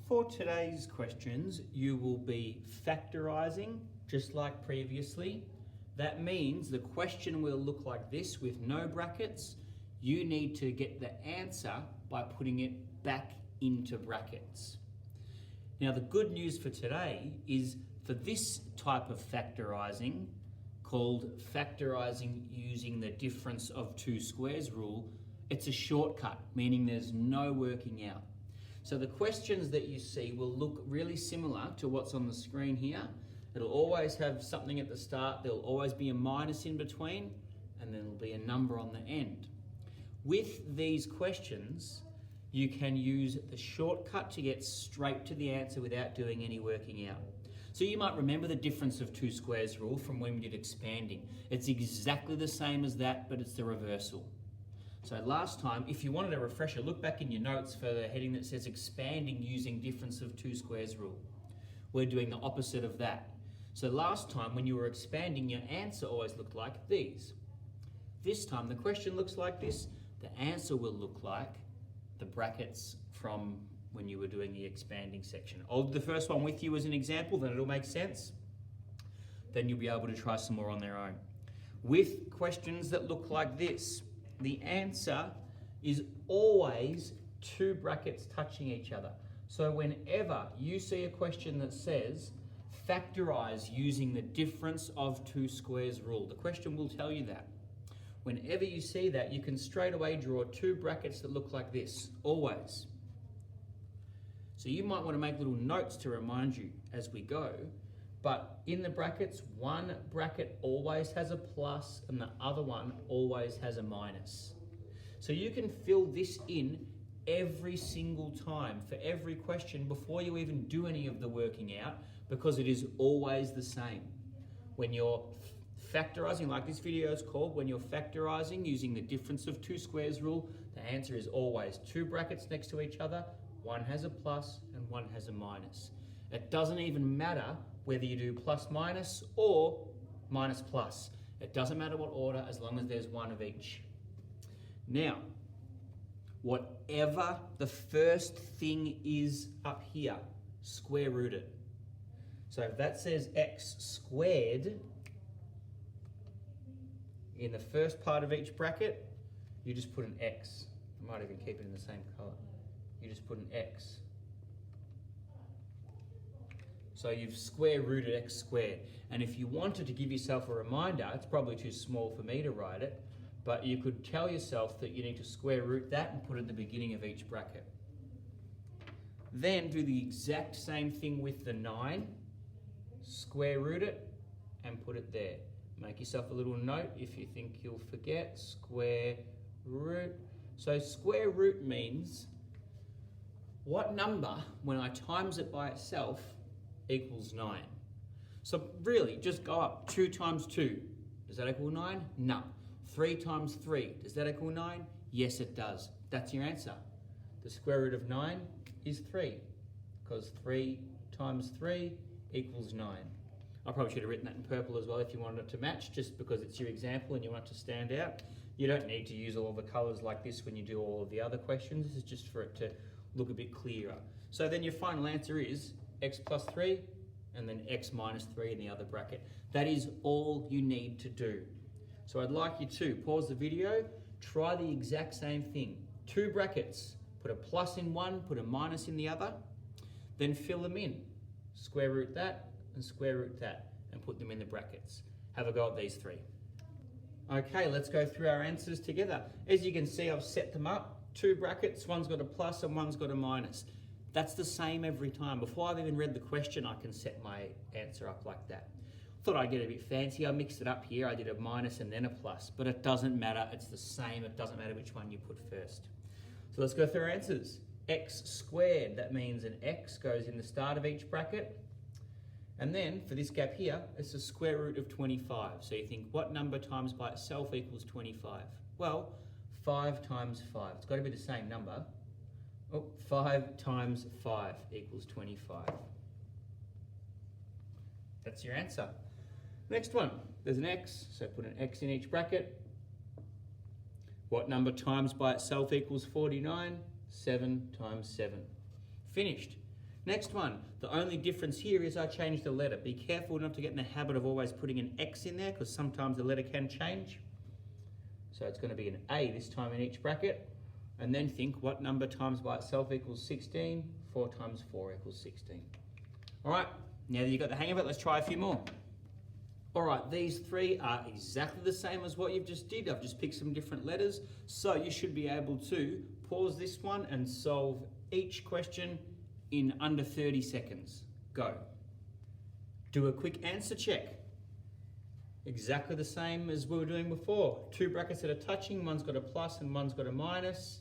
For today's questions, you will be factorising just like previously. That means the question will look like this with no brackets. You need to get the answer by putting it back into brackets. Now, the good news for today is for this type of factorising, called factorising using the difference of two squares rule, it's a shortcut, meaning there's no working out. So the questions that you see will look really similar to what's on the screen here. It'll always have something at the start, there'll always be a minus in between, and then there'll be a number on the end. With these questions, you can use the shortcut to get straight to the answer without doing any working out. So you might remember the difference of two squares rule from when we did expanding. It's exactly the same as that, but it's the reversal. So last time, if you wanted a refresher, look back in your notes for the heading that says expanding using difference of two squares rule. We're doing the opposite of that. So last time when you were expanding, your answer always looked like these. This time the question looks like this. The answer will look like the brackets from when you were doing the expanding section. I'll do the first one with you as an example, then it'll make sense. Then you'll be able to try some more on their own. With questions that look like this, the answer is always two brackets touching each other. So whenever you see a question that says factorise using the difference of two squares rule, the question will tell you that. Whenever you see that, you can straight away draw two brackets that look like this, always. So you might want to make little notes to remind you as we go, but in the brackets, one bracket always has a plus and the other one always has a minus. So you can fill this in every single time for every question before you even do any of the working out, because it is always the same. When you're factorising, like this video is called, when you're factorising using the difference of two squares rule, the answer is always two brackets next to each other, one has a plus and one has a minus. It doesn't even matter whether you do plus minus or minus plus. It doesn't matter what order as long as there's one of each. Now, whatever the first thing is up here, square root it. So if that says x squared, in the first part of each bracket, you just put an x. I might even keep it in the same colour. You just put an x. So you've square rooted x squared. And if you wanted to give yourself a reminder, it's probably too small for me to write it, but you could tell yourself that you need to square root that and put it at the beginning of each bracket. Then do the exact same thing with the 9. Square root it and put it there. Make yourself a little note if you think you'll forget. Square root. So square root means what number, when I times it by itself, equals 9. So really, just go up. 2 times 2. Does that equal 9? No. 3 times 3. Does that equal 9? Yes, it does. That's your answer. The square root of 9 is 3, because 3 times 3 equals 9. I probably should have written that in purple as well if you wanted it to match, just because it's your example and you want it to stand out. You don't need to use all the colours like this when you do all of the other questions. This is just for it to look a bit clearer. So then your final answer is x plus 3 and then x minus 3 in the other bracket. That is all you need to do. So I'd like you to pause the video, try the exact same thing. 2 brackets, put a plus in one, put a minus in the other, then fill them in. Square root that and square root that and put them in the brackets. Have a go at these 3. Okay, let's go through our answers together. As you can see, I've set them up. 2 brackets, one's got a plus and one's got a minus. That's the same every time. Before I've even read the question, I can set my answer up like that. Thought I'd get a bit fancy. I mixed it up here. I did a minus and then a plus, but it doesn't matter. It's the same. It doesn't matter which one you put first. So let's go through our answers. X squared, that means an x goes in the start of each bracket. And then for this gap here, it's the square root of 25. So you think, what number times by itself equals 25? Well, 5 times 5. It's got to be the same number. 5 times 5 equals 25. That's your answer. Next one, there's an x, so put an x in each bracket. What number times by itself equals 49? 7 times 7. Finished. Next one, the only difference here is I changed the letter. Be careful not to get in the habit of always putting an X in there because sometimes the letter can change. So it's going to be an A this time in each bracket. And then think what number times by itself equals 16? 4 times 4 equals 16. All right, now that you've got the hang of it, let's try a few more. All right, these three are exactly the same as what you've just did. I've just picked some different letters. So you should be able to pause this one and solve each question in under 30 seconds. Go. Do a quick answer check. Exactly the same as we were doing before. 2 brackets that are touching, one's got a plus and one's got a minus.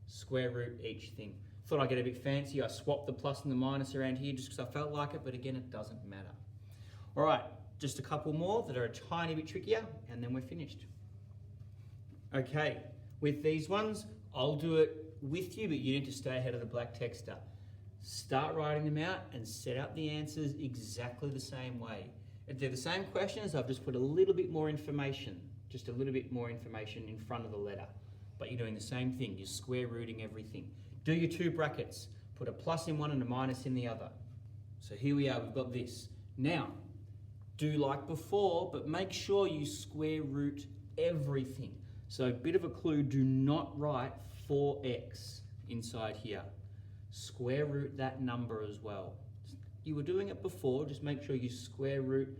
Square root each thing. Thought I'd get a bit fancy. I swapped the plus and the minus around here just because I felt like it, but again, it doesn't matter. All right, just a couple more that are a tiny bit trickier, and then we're finished. Okay, with these ones, I'll do it with you, but you need to stay ahead of the black texter. Start writing them out and set out the answers exactly the same way. If they're the same questions, I've just put a little bit more information, just a little bit more information in front of the letter. But you're doing the same thing, you're square rooting everything. Do your 2 brackets, put a plus in one and a minus in the other. So here we are, we've got this. Now, do like before, but make sure you square root everything. So a bit of a clue, do not write 4x inside here. Square root that number as well. You were doing it before, just make sure you square root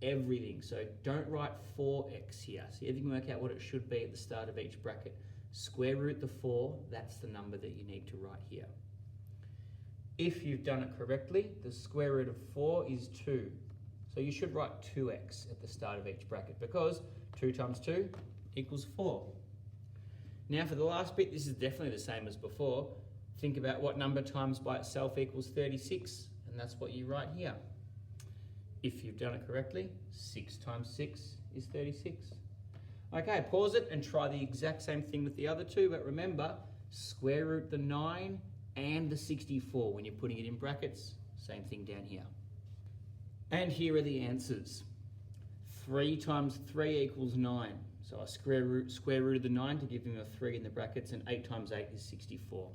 everything. So don't write 4x here. See if you can work out what it should be at the start of each bracket. Square root the 4, that's the number that you need to write here. If you've done it correctly, the square root of 4 is 2. So you should write 2x at the start of each bracket because 2 times 2 equals 4. Now for the last bit, this is definitely the same as before. Think about what number times by itself equals 36, and that's what you write here. If you've done it correctly, 6 times 6 is 36. Okay, pause it and try the exact same thing with the other 2, but remember, square root the 9 and the 64 when you're putting it in brackets. Same thing down here. And here are the answers. 3 times 3 equals 9. So I square rooted the 9 to give him a 3 in the brackets, and 8 times 8 is 64.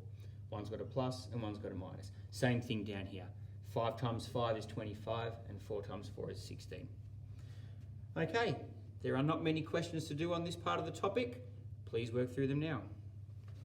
One's got a plus and one's got a minus. Same thing down here. 5 times 5 is 25 and 4 times 4 is 16. Okay, there are not many questions to do on this part of the topic. Please work through them now.